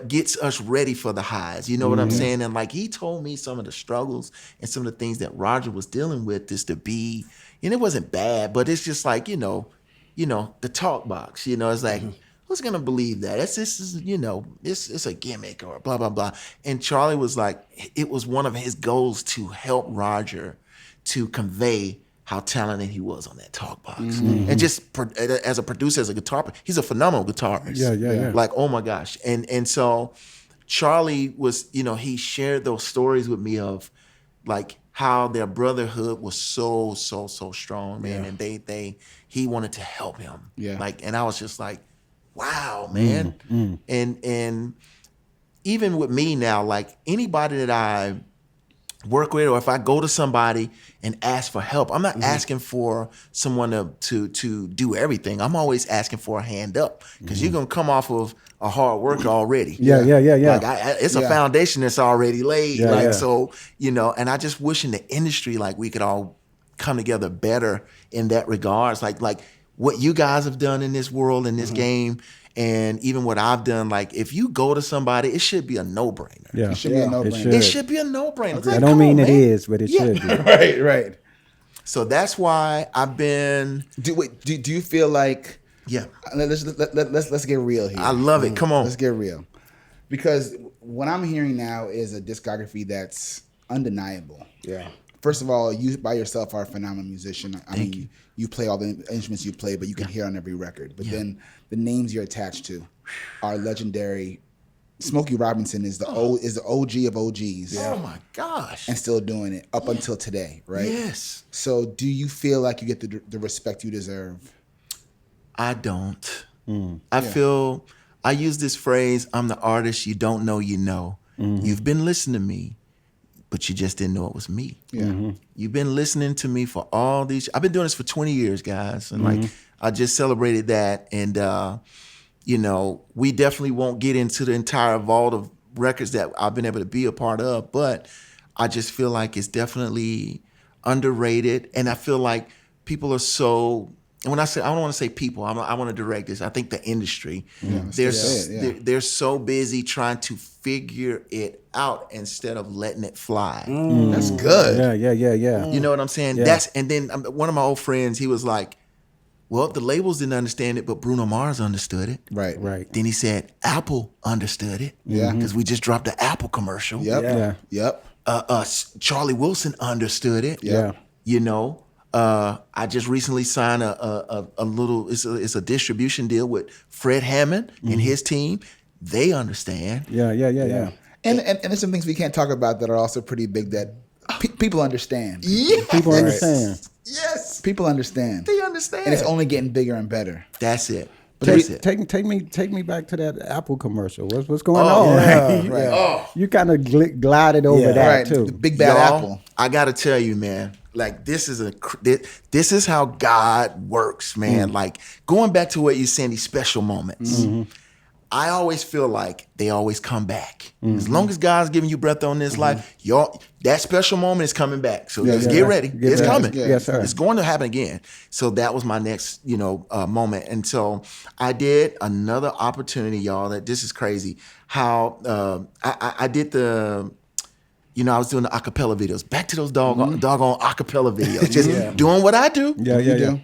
gets us ready for the highs. You know what I'm saying? And like, he told me some of the struggles and some of the things that Roger was dealing with is to be, and it wasn't bad, but it's just like, you know, the talk box, you know, it's like, who's going to believe that? It's a gimmick or blah, blah, blah. And Charlie was like, it was one of his goals to help Roger to convey how talented he was on that Talkbox. Mm-hmm. And just as a producer, as a guitar player, he's a phenomenal guitarist. Yeah. Like, oh my gosh. And so Charlie was, he shared those stories with me of like how their brotherhood was so strong, man. Yeah. And he wanted to help him. Yeah. Like, and I was just like, wow, man. And even with me now, like anybody that I work with, or if I go to somebody and ask for help, I'm not asking for someone to do everything. I'm always asking for a hand up, because you're gonna come off of a hard worker already. Yeah. Like it's a foundation that's already laid. So, and I just wish in the industry, like we could all come together better in that regards. Like what you guys have done in this world, in this game. And even what I've done, like if you go to somebody, it should be a no-brainer. Yeah. It should be a no-brainer. It should be a no-brainer. Okay. I don't mean it is, but it should be. Right. So that's why I've been. Do you feel like? Yeah. Let's get real here. I love it. Come on. Let's get real, because what I'm hearing now is a discography that's undeniable. Yeah. First of all, you by yourself are a phenomenal musician. I mean, you play all the instruments you play, but you can hear on every record. But then the names you're attached to are legendary. Smokey Robinson is the OG of OGs. Yeah. Oh my gosh! And still doing it up until today, right? Yes. So, do you feel like you get the respect you deserve? I don't. I feel, I use this phrase, I'm the artist you don't know you know. You've been listening to me, but you just didn't know it was me. You've been listening to me for all these, I've been doing this for 20 years, guys. And like, I just celebrated that. And, you know, we definitely won't get into the entire vault of records that I've been able to be a part of, but I just feel like it's definitely underrated. And I feel like people are so, and when I say, I don't want to say people, I want to direct this. I think the industry, they're so busy trying to figure it out instead of letting it fly. That's good. Yeah. You know what I'm saying? Yeah. And then one of my old friends, he was like, well, the labels didn't understand it, but Bruno Mars understood it. Right. Then he said Apple understood it. Yeah. Because we just dropped the Apple commercial. Yep. Charlie Wilson understood it. Yeah. You know, I just recently signed a little, it's a distribution deal with Fred Hammond and his team. They understand. Yeah. And there's some things we can't talk about that are also pretty big that people understand. Yes. People understand. Yes. People understand. They understand. And it's only getting bigger and better. That's it. Take me back to that Apple commercial. What's going on? Yeah, You- right. You kind of glided over that Right. too. The big bad Y'all, apple. I gotta tell you, man. Like this is how God works, man. Like going back to what you're saying, these special moments. I always feel like they always come back. As long as God's giving you breath on this life, that special moment is coming back. So just get ready. It's coming. Yes, sir. It's going to happen again. So that was my next, moment. And so I did another opportunity, y'all. That this is crazy. How I did the. I was doing the acapella videos. Back to those doggone acapella videos. Just doing what I do. Yeah.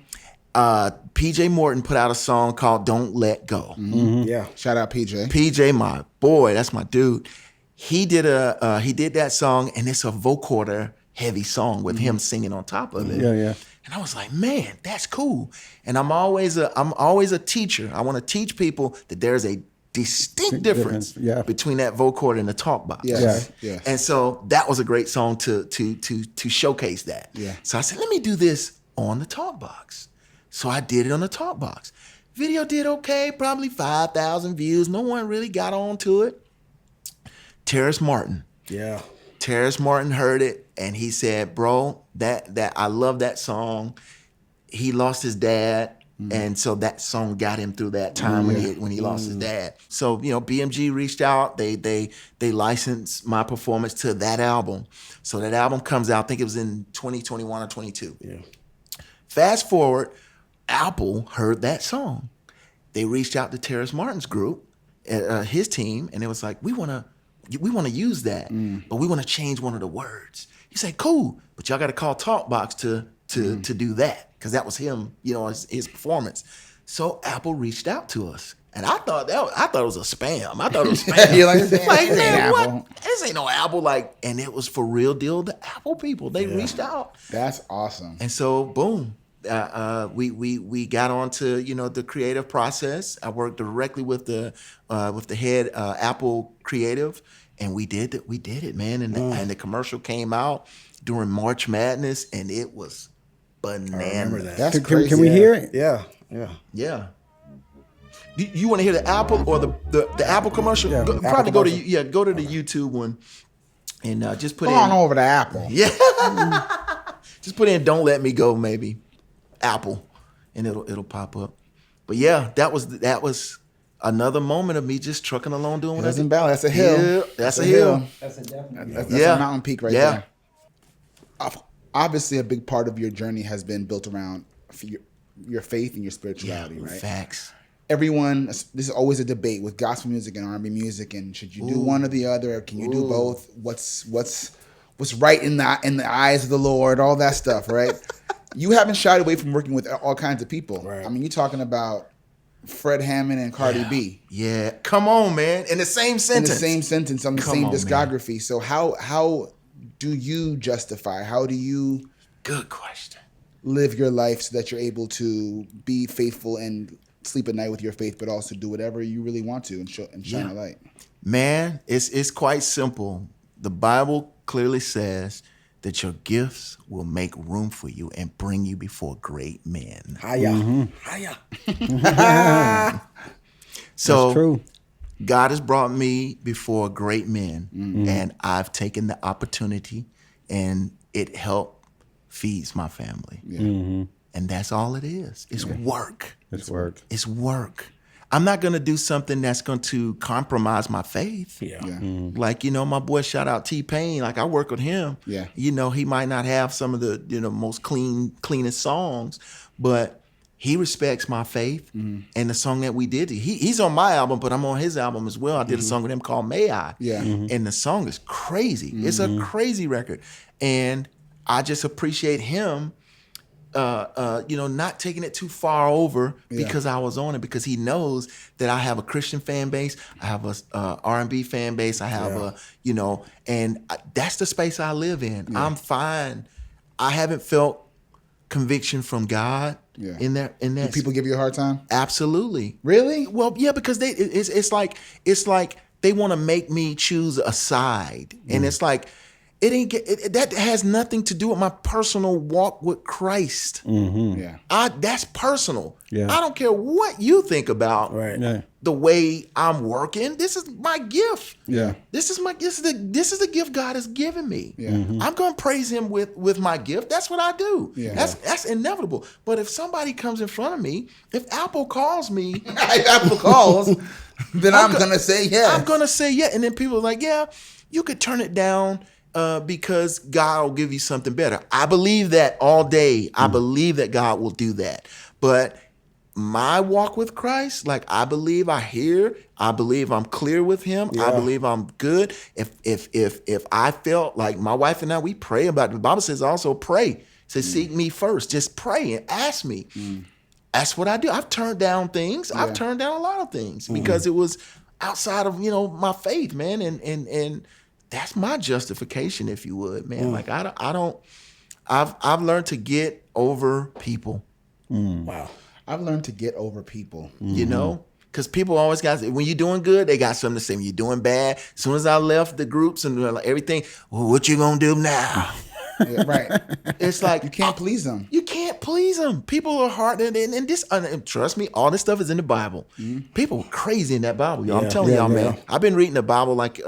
PJ Morton put out a song called "Don't Let Go." Yeah. Shout out PJ. PJ, my boy, that's my dude. He did that song, and it's a vocoder heavy song with him singing on top of it. Yeah. And I was like, man, that's cool. And I'm always a teacher. I want to teach people that there's a distinct difference between that vocoder and the Talkbox. Yes. And so that was a great song to showcase that. Yeah. So I said, let me do this on the Talkbox. So I did it on the Talkbox. Video did okay, probably 5,000 views. No one really got on to it. Terrace Martin heard it and he said, bro, that I love that song. He lost his dad. And so that song got him through that time when he lost his dad. So, BMG reached out, they licensed my performance to that album. So that album comes out, I think it was in 2021 or 22. Yeah. Fast forward, Apple heard that song. They reached out to Terrace Martin's group, his team, and it was like, we want to use that, but we want to change one of the words. He said, cool, but y'all got to call Talkbox to do that, because that was him, his performance. So Apple reached out to us, and I thought it was a spam. I thought it was spam. You're like, man, what? This ain't no Apple, and it was for real deal. The Apple people, they reached out. That's awesome. And so, boom. We got onto the creative process. I worked directly with the head Apple creative, and we did it, man. And the commercial came out during March Madness, and it was bananas. I remember that. That's crazy. Can we hear it? Yeah. You want to hear the Apple or the Apple commercial? Yeah, Probably go to the YouTube one, and just put Go in on over to Apple. just put in "Don't Let Me Go," maybe Apple, and it'll pop up. But yeah, that was another moment of me just trucking along doing what I did. That's a hill. Yeah, that's a hill. That's a definite. That's a mountain peak right Yeah. there. Obviously, a big part of your journey has been built around your faith and your spirituality, right? Facts. Everyone, this is always a debate with gospel music and R&B music, and should you do one or the other, or can you do both? What's right in the eyes of the Lord? All that stuff, right? You haven't shied away from working with all kinds of people. Right. I mean, you're talking about Fred Hammond and Cardi B. Yeah, come on, man. In the same sentence. In the same sentence, on the Come same on, discography. Man. So how do you justify? How do you Good question. live your life so that you're able to be faithful and sleep at night with your faith, but also do whatever you really want to and shine a light? Man, it's quite simple. The Bible clearly says that your gifts will make room for you and bring you before great men. Hiya. Hiya. So That's true. God has brought me before great men, and I've taken the opportunity, and it helped feeds my family. And that's all it is. It's work. It's work. It's work. I'm not going to do something that's going to compromise my faith. Yeah. Like, my boy, shout out T-Pain. Like, I work with him. Yeah. He might not have some of the, most cleanest songs, but he respects my faith. And the song that we did, he's on my album, but I'm on his album as well. I did a song with him called May I. Yeah. And the song is crazy. It's a crazy record. And I just appreciate him not taking it too far over because I was on it, because he knows that I have a Christian fan base, I have a R&B fan base, I have that's the space I live in. Yeah. I'm fine. I haven't felt conviction from God in that. Do people give you a hard time? Absolutely. Really? Well, yeah, because it's like they want to make me choose a side, and it's like, that has nothing to do with my personal walk with Christ. Yeah, that's personal. Yeah. I don't care what you think about the way I'm working. This is my gift. Yeah, this is the gift God has given me. Yeah, I'm gonna praise Him with my gift. That's what I do. Yeah. That's inevitable. But if somebody comes in front of me, if Apple calls me, then I'm gonna say yes. I'm gonna say yeah, and then people are like, yeah, you could turn it down. Because God will give you something better. I believe that all day. I believe that God will do that. But my walk with Christ, like, I believe I hear. I believe I'm clear with Him. I believe I'm good. If I felt like, my wife and I, we pray about it. The Bible says also pray. It says seek me first. Just pray and ask me. That's what I do. I've turned down things. I've turned down a lot of things because it was outside of my faith, man. And that's my justification, if you would, man. Like, I've learned to get over people. Wow. I've learned to get over people. Because people always got, when you're doing good, they got something to say. When you're doing bad, as soon as I left the groups and everything, well, what you gonna do now? Yeah, right. It's like, you can't please them. You can't please them. People are hard, and this. And trust me, all this stuff is in the Bible. People are crazy in that Bible, y'all. I'm telling y'all, man. I've been reading the Bible like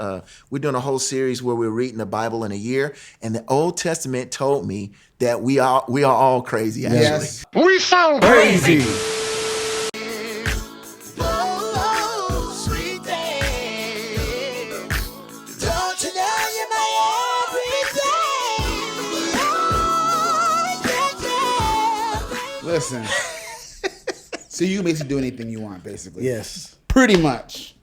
we're doing a whole series where we're reading the Bible in a year, and the Old Testament told me that we are all crazy. Actually, Yes. We sound crazy. Listen. So you basically do anything you want, basically. Yes. Pretty much.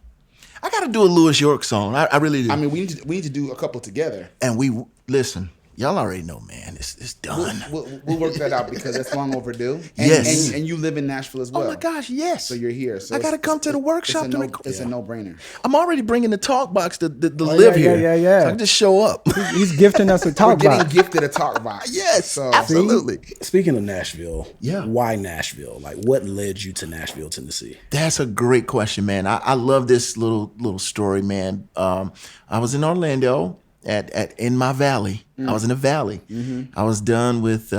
I got to do a Louis York song. I really do. I mean, we need to do a couple together. And listen. Y'all already know, man. It's done. We'll work that out because that's long overdue. And, Yes. And you live in Nashville as well. Oh my gosh, yes. So you're here. So I got to come to the workshop to record. It's a no-brainer. I'm already bringing the Talkbox to live here. Yeah. So I can just show up. He's gifting us a We're talk getting box. gifted a Talkbox. Yes, So, absolutely. Speaking of Nashville, Yeah. why Nashville? Like, what led you to Nashville, Tennessee? That's a great question, man. I love this little story, man. I was in Orlando in my valley. I was in a valley. I was done with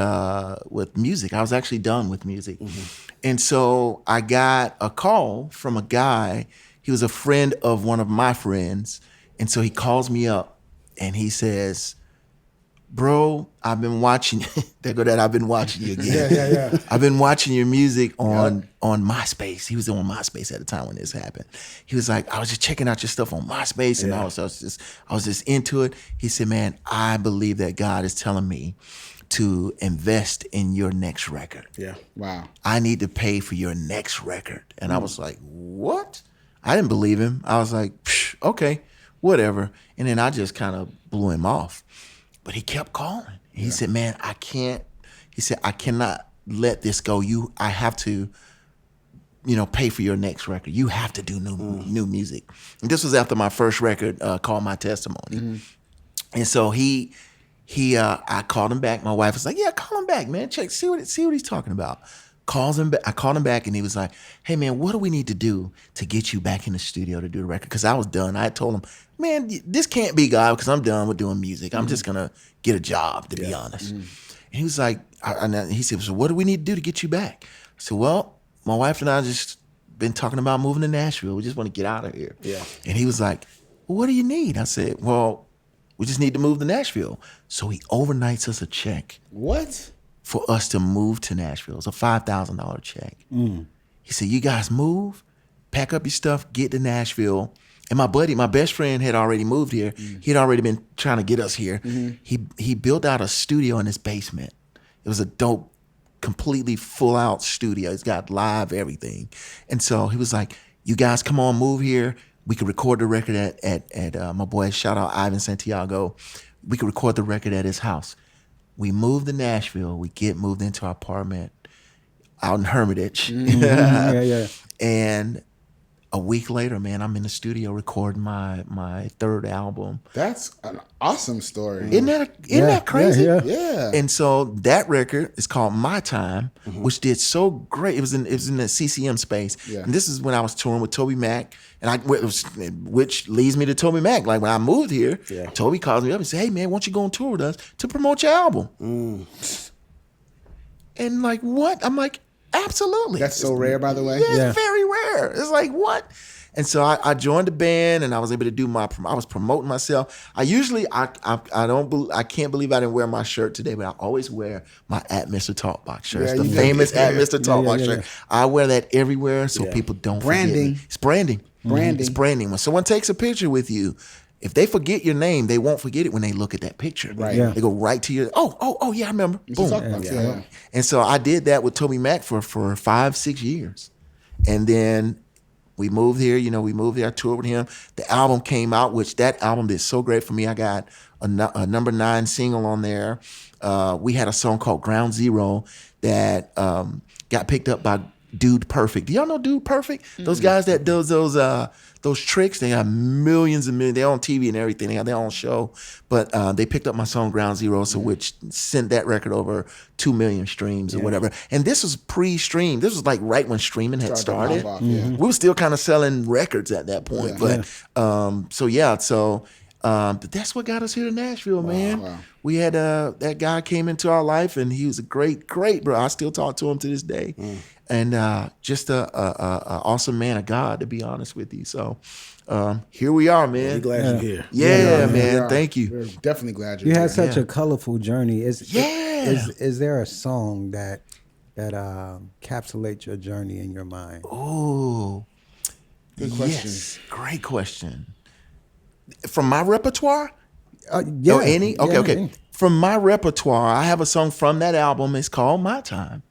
music. I was actually done with music. And so I got a call from a guy. He was a friend of one of my friends. And so he calls me up and he says, bro, I've been watching. There go that. I've been watching you again. Yeah. I've been watching your music on MySpace. He was on MySpace at the time when this happened. He was like, I was just checking out your stuff on MySpace, and I was just into it. He said, man, I believe that God is telling me to invest in your next record. Yeah. Wow. I need to pay for your next record. And I was like, what? I didn't believe him. I was like, okay, whatever. And then I just kind of blew him off. But he kept calling. He said, man, I can't. He said, I cannot let this go. I have to, pay for your next record. You have to do new music. And this was after my first record called My Testimony. And so I called him back. My wife was like, yeah, call him back, man. See what he's talking about. I called him back, and he was like, "Hey man, what do we need to do to get you back in the studio to do the record?" Because I was done. I had told him, "Man, this can't be God, because I'm done with doing music. I'm just gonna get a job, to be honest." And he was like, he said, "So what do we need to do to get you back?" I said, "Well, my wife and I just been talking about moving to Nashville. We just want to get out of here." Yeah. And he was like, "Well, what do you need?" I said, "Well, we just need to move to Nashville." So he overnights us a check What? for us to move to Nashville. It's a $5,000 check. He said, "You guys move, pack up your stuff, get to Nashville." And my buddy, my best friend, had already moved here. He'd already been trying to get us here. He built out a studio in his basement. It was a dope, completely full out studio. It's got live everything. And so he was like, "You guys come on, move here. We could record the record at my boy, shout out Ivan Santiago. We could record the record at his house." We moved to Nashville. We get moved into our apartment out in Hermitage. And a week later, man, I'm in the studio recording my third album. That's an awesome story. Isn't that crazy? Yeah. And so that record is called My Time, which did so great. It was in the CCM space. Yeah. And this is when I was touring with Toby Mac, which leads me to Toby Mac. Like when I moved here, Toby calls me up and said, "Hey man, why don't you go on tour with us to promote your album?" And like, what? I'm like, absolutely. That's so rare, by the way. Yeah, it's very rare. It's like, what? And so I joined the band, and I was able to do I was promoting myself. I can't believe I didn't wear my shirt today, but I always wear my at Mr. Talkbox shirt. Yeah, It's the you famous do. at Mr. Talkbox shirt. I wear that everywhere so people don't Branding. forget me. It's branding. Branding. It's branding. When someone takes a picture with you, if they forget your name, they won't forget it when they look at that picture. Right. Yeah. They go right to your, oh, yeah, I remember. Boom. Talkbox, yeah. And so I did that with Toby Mac for 5-6 years. And then we moved here, I toured with him. The album came out, which that album did so great for me. I got a number 9 single on there. We had a song called Ground Zero that got picked up by Dude Perfect. Do y'all know Dude Perfect? Those guys that does those tricks, they have millions and millions. They're on TV and everything. They have their own show. But they picked up my song Ground Zero, so which sent that record over 2 million streams or whatever. And this was pre-stream. This was like right when streaming had started. We were still kind of selling records at that point. But but that's what got us here to Nashville, man. Wow. We had that guy came into our life, and he was a great bro. I still talk to him to this day. And just a awesome man of God, to be honest with you. So here we are, man. We're glad you're here. Yeah, man. Thank you. We're definitely glad you're You here. had such a colorful journey. Is there a song that encapsulates your journey in your mind? Oh, Good question. yes. Great question. From my repertoire? Yeah. Or any? Okay. Yeah. From my repertoire, I have a song from that album. It's called My Time.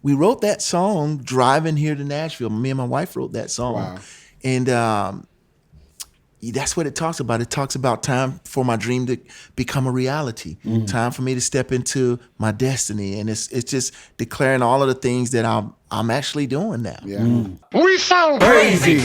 We wrote that song driving here to Nashville. Me and my wife wrote that song. Wow. And that's what it talks about. It talks about time for my dream to become a reality. Time for me to step into my destiny. And it's just declaring all of the things that I'm actually doing now. Yeah. We sound crazy.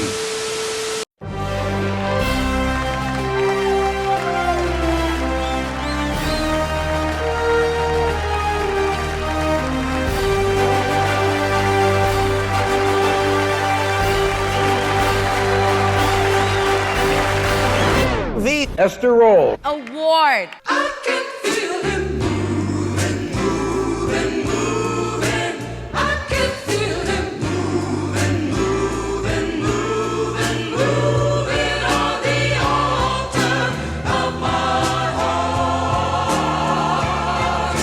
Award. I can feel him moving, moving, moving. I can feel him moving, moving, moving, moving on the altar of my heart.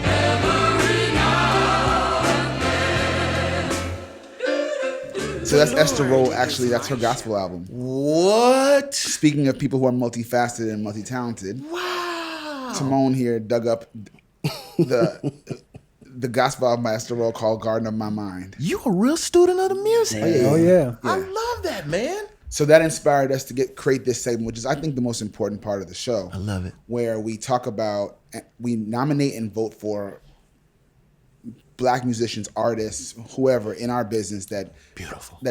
Every now and then. So that's Esther Roll. Actually, that's her gospel album. What? Speaking of people who are multifaceted and multi-talented, Wow. Timon here dug up the gospel album by Esther Roll called Garden of My Mind. You a real student of the music. Oh yeah. I love that, man. So that inspired us to create this segment, which is, I think, the most important part of the show. I love it. Where we talk about, we nominate and vote for Black musicians, artists, whoever in our business that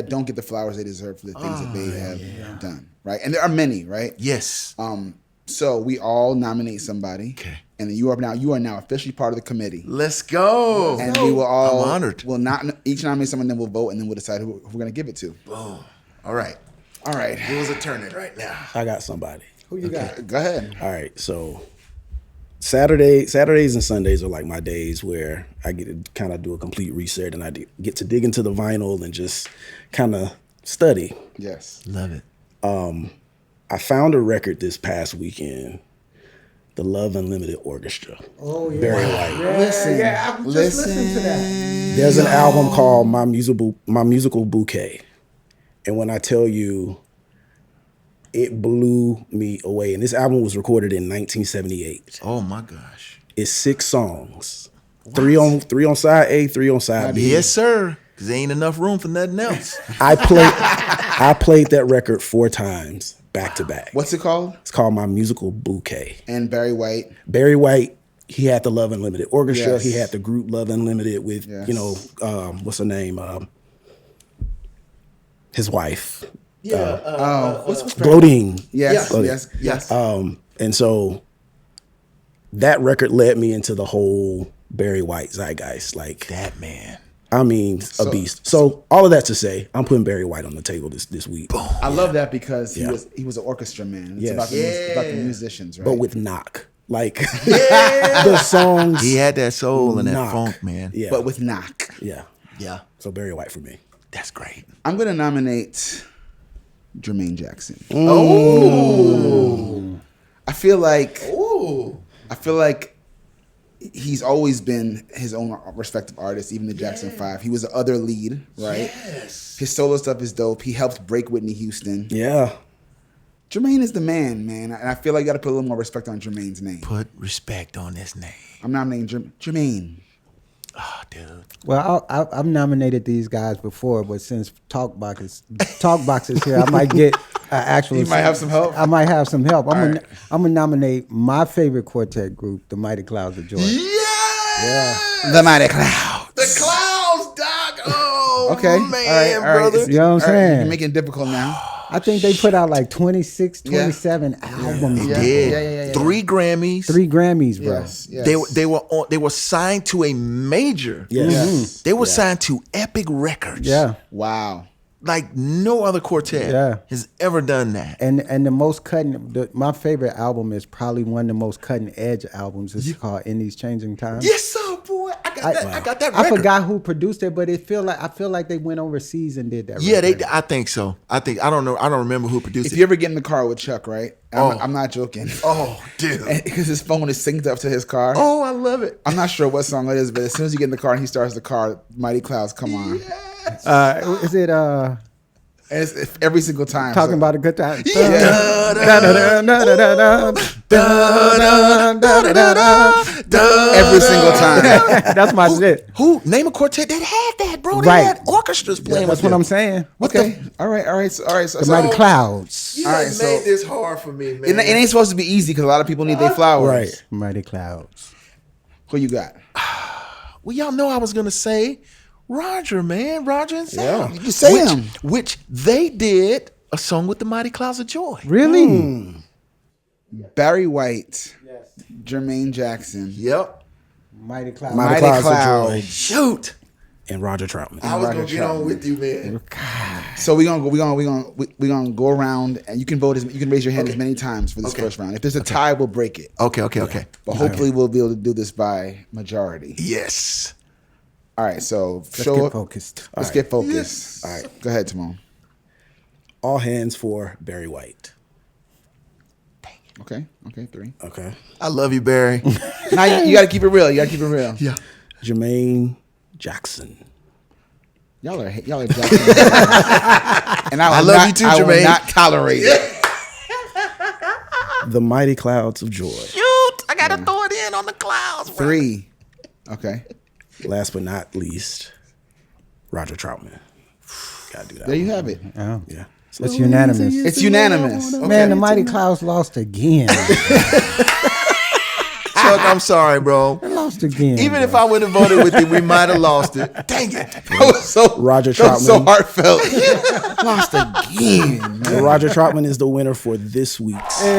don't get the flowers they deserve for the things that they have done, right? And there are many, right? Yes. So we all nominate somebody. Okay. And then you are now officially part of the committee. Let's go. And we will all I'm honored. We'll not each nominate someone, then we'll vote, and then we'll decide who we're gonna give it to. Boom. All right. All right. Wheels are turning right now. I got somebody. Who you got? Go ahead. All right, so Saturdays and Sundays are like my days where I get to kind of do a complete reset, and I get to dig into the vinyl and just kind of study. Yes. Love it. I found a record this past weekend, the Love Unlimited Orchestra. Oh yeah. Barry White. Listen. Yeah, I just listened to that. There's an album called My Musical Bouquet, and when I tell you, it blew me away. And this album was recorded in 1978. Oh my gosh. It's 6 songs, three on side A, 3 on side B. Yes, sir. Because there ain't enough room for nothing else. I played that record 4 times back to back. What's it called? It's called My Musical Bouquet. And Barry White. Barry White, he had the Love Unlimited Orchestra. Yes. He had the group Love Unlimited with, Yes. what's her name? His wife. What's Glodine. Yes. Glodine. Yes. Yes. And so that record led me into the whole Barry White zeitgeist. Like, That man. I mean, a beast. So all of that to say, I'm putting Barry White on the table this week. I love that because Yeah. he was an orchestra man. It's Yes. about the musicians, right? But with knock. Like the songs. He had that soul and that knock. funk, man. Yeah. but with knock. Yeah. Yeah. So Barry White for me. That's great. I'm gonna nominate Jermaine Jackson. Oh. I feel like Ooh. he's always been his own respective artist, even the Jackson 5. He was the other lead, right? Yes. His solo stuff is dope. He helped break Whitney Houston. Yeah. Jermaine is the man, and I feel like you got to put a little more respect on Jermaine's name. Put respect on this name. I'm nominating Jermaine. Oh, dude. Well, I've nominated these guys before, but since Talkbox is here, I might get actual. You might have some help? I might have some help. I'm right. gonna nominate my favorite quartet group, the Mighty Clouds of Joy. Yeah. The Mighty Clouds. The clouds, Doc. Oh, Okay. man, all right. brother. You know what I'm saying? You're making it difficult now. I think they put out like 26, 27 albums. He bro. did. Yeah. 3 Grammys. 3 Grammys, bro. Yes. They were signed to a major. Yes. Yes. They were signed to Epic Records. Yeah. Wow. Like no other quartet has ever done that. And the most my favorite album is probably one of the most cutting edge albums. It's called In These Changing Times. Yes, sir, boy. I got that I record. forgot who produced it, but I feel like they went overseas and did that. Yeah, record. I think so. I don't know. I don't remember who produced If it. you ever get in the car with Chuck, right? I'm not joking. Oh, dude. Because his phone is synced up to his car. Oh, I love it. I'm not sure what song it is, but as soon as you get in the car and he starts the car, Mighty Clouds come on. Is it And it's every single time. talking So- about a good time? every single time. That's my shit. Who? Name a quartet that had that, bro. They Right. had orchestras playing That's with what I'm them. saying. Okay. All right. So, The Mighty Clouds. You All right, done so- made this hard for me, man. it ain't supposed to be easy because a lot of people need their flowers. Right. Mighty Clouds. Who you got? Well, y'all know I was gonna say Roger, man. Roger and Sam. You say him. Which they did a song with the Mighty Clouds of Joy. Really? Barry White, Jermaine Jackson, Yep. Mighty Clouds. Mighty Clouds of Clouds. Joy. Shoot. And Roger Troutman. I was Roger gonna get on Troutman. with you, man. So we're gonna go around, and you can vote. You can raise your hand as many times for this first round. If there's a tie, we'll break it. Okay. But hopefully, we'll be able to do this by majority. Yes. All right. So Let's show get up. focused. Let's get focused. All right. Go ahead, Timon. All hands for Barry White. Okay. 3. Okay. I love you, Barry. Now you got to keep it real. Yeah. Jermaine Jackson. Y'all are Jackson. And I love you too, I will Jermaine. not tolerate it. The Mighty Clouds of Joy. Shoot. I gotta throw it in on the clouds, bro. 3. Okay. Last but not least, Roger Troutman. Gotta do that. There you have it. Oh. Yeah. It's unanimous. It's unanimous. Man, the Mighty Clouds lost again. Chuck, I'm sorry, bro. lost again. Even if I would have voted with you, we might have lost it. Dang it. That was so Roger that was so Troutman. heartfelt. Lost again, man. So Roger Troutman is the winner for this week's. Yeah.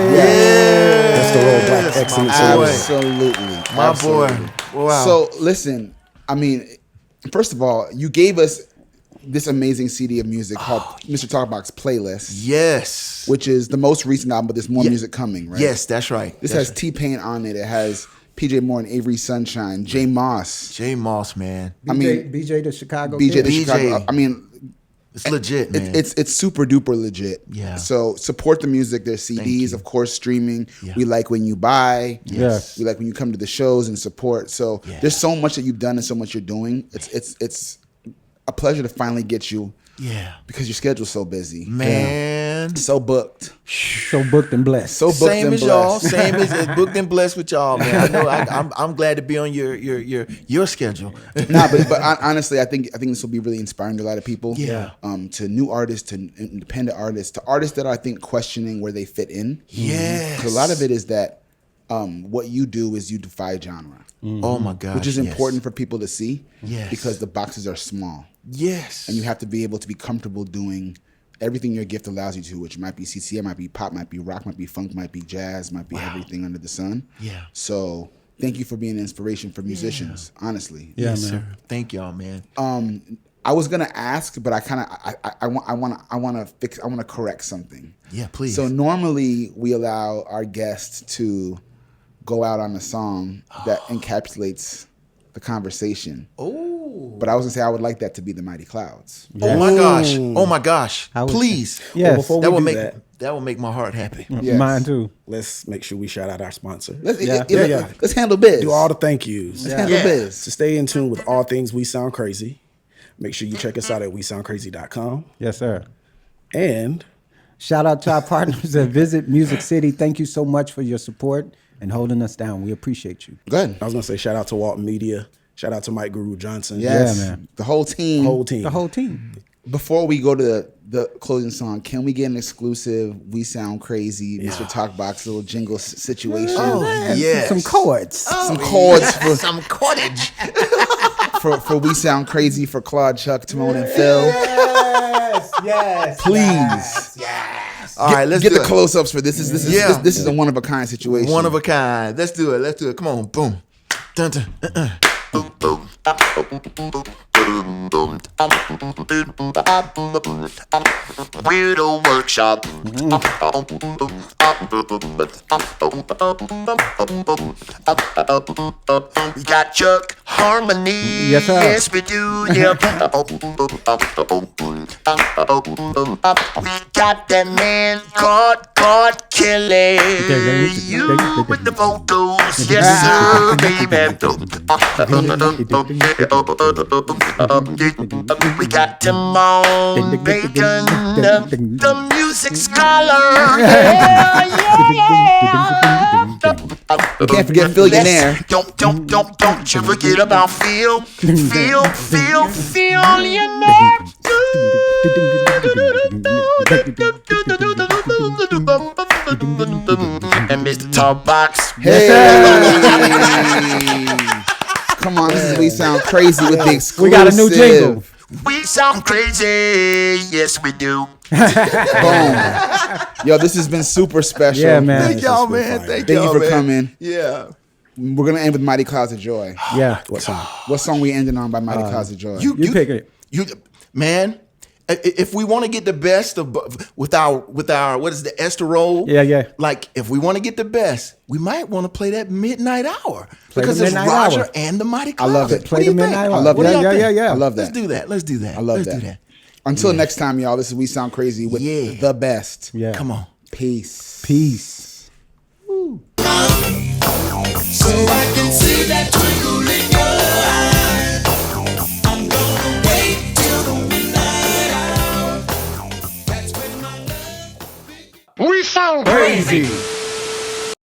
That's the Roll Black Excellence Award. Absolutely, My absolutely. boy. Wow. So listen, I mean, first of all, you gave us this amazing CD of music called Mr. Talkbox Playlist. Yes. Which is the most recent album, but there's more music coming, right? Yes, that's right. This has T-Pain on it. It has PJ Moore and Avery Sunshine, J Moss. J Moss, man. BJ the Chicago BJ Kid. the Chicago. I mean, It's legit, man. it's super duper legit. Yeah. So support the music. There's CDs, of course, streaming. Yeah. We like when you buy. Yes. We like when you come to the shows and support. So there's so much that you've done and so much you're doing. It's a pleasure to finally get you. Yeah. Because your schedule's so busy. Man. So booked. So booked and blessed. So booked Same and as y'all. blessed. Same as booked and blessed with y'all, man. I know. I'm glad to be on your schedule. Nah, but honestly, I think this will be really inspiring to a lot of people. Yeah. To new artists, to independent artists, to artists that are, I think, questioning where they fit in. Yes. 'Cause a lot of it is that what you do is you defy genre, Oh my gosh. which is yes. important for people to see. Yes. Because the boxes are small, Yes. and you have to be able to be comfortable doing everything your gift allows you to, which might be CCM, might be pop, might be rock, might be funk, might be jazz, might be everything under the sun. Yeah. So thank you for being an inspiration for musicians. Honestly. Yeah, Yes, man. sir. Thank y'all, man. I was gonna ask, but I want to correct something. Yeah, please. So normally we allow our guests to go out on a song that encapsulates the conversation. Oh. But I was gonna say I would like that to be the Mighty Clouds. Oh my gosh. Oh my gosh. I would- Please. Yes. before That we will do make that, that will make my heart happy. Yes. Mine too. let's make sure we shout out our sponsor. Let's handle biz. Do all the thank yous. Let's handle biz. To stay in tune with all things We Sound Crazy, make sure you check us out at wesoundcrazy.com. Yes, sir. And Shout out to our partners at Visit Music City. Thank you so much for your support and holding us down. We appreciate you. Go ahead. I was going to say shout out to Walton Media. Shout out to Mike Guru Johnson. Yes, Yeah, man. The whole team. Whole team. The whole team. Before we go to the closing song, can we get an exclusive We Sound Crazy Mr. Talkbox little jingle situation? Yes. Some chords. Some chords for, Some cottage. for We Sound Crazy for Claude, Chuck, Timon, and Phil. Yes. Please. All right, let's get do the it. close-ups for this. This is a one of a kind situation. One of a kind. Let's do it. Let's do it. Come on. Boom. Dun, dun. Weirdo workshop. We got Chuck Harmony. Yes, sir. Yes, we do. Yeah. We got that man caught killing you with the vocals. Yes, sir, baby. We got Timon Bacon, the music scholar. Yeah. Can't forget Billionaire. Don't you forget about Phil. And Mr. Talkbox. Hey. Come on, this is We Sound Crazy with the exclusive. We got a new jingle. We sound crazy. Yes, we do. Boom. Yo, this has been super special. Yeah, man. Thank y'all, man. Thank you for coming. Yeah. We're gonna end with Mighty Clouds of Joy. Yeah. what song? What song we ending on by Mighty Clouds of Joy? You pick it. Man, if we want to get the best of with our what is the esterol? Yeah. Like if we want to get the best, we might want to play that midnight hour Play because the it's midnight Roger hour. and the Mighty I Clouds. love it. What Play do you the think? midnight I hour. love What do that. y'all think? Yeah. I love Let's that. do that. Let's do that. I love Let's that. do that. Until next time, y'all. This is We Sound Crazy with Yeah. the best. Yeah. Come on. Peace. Peace.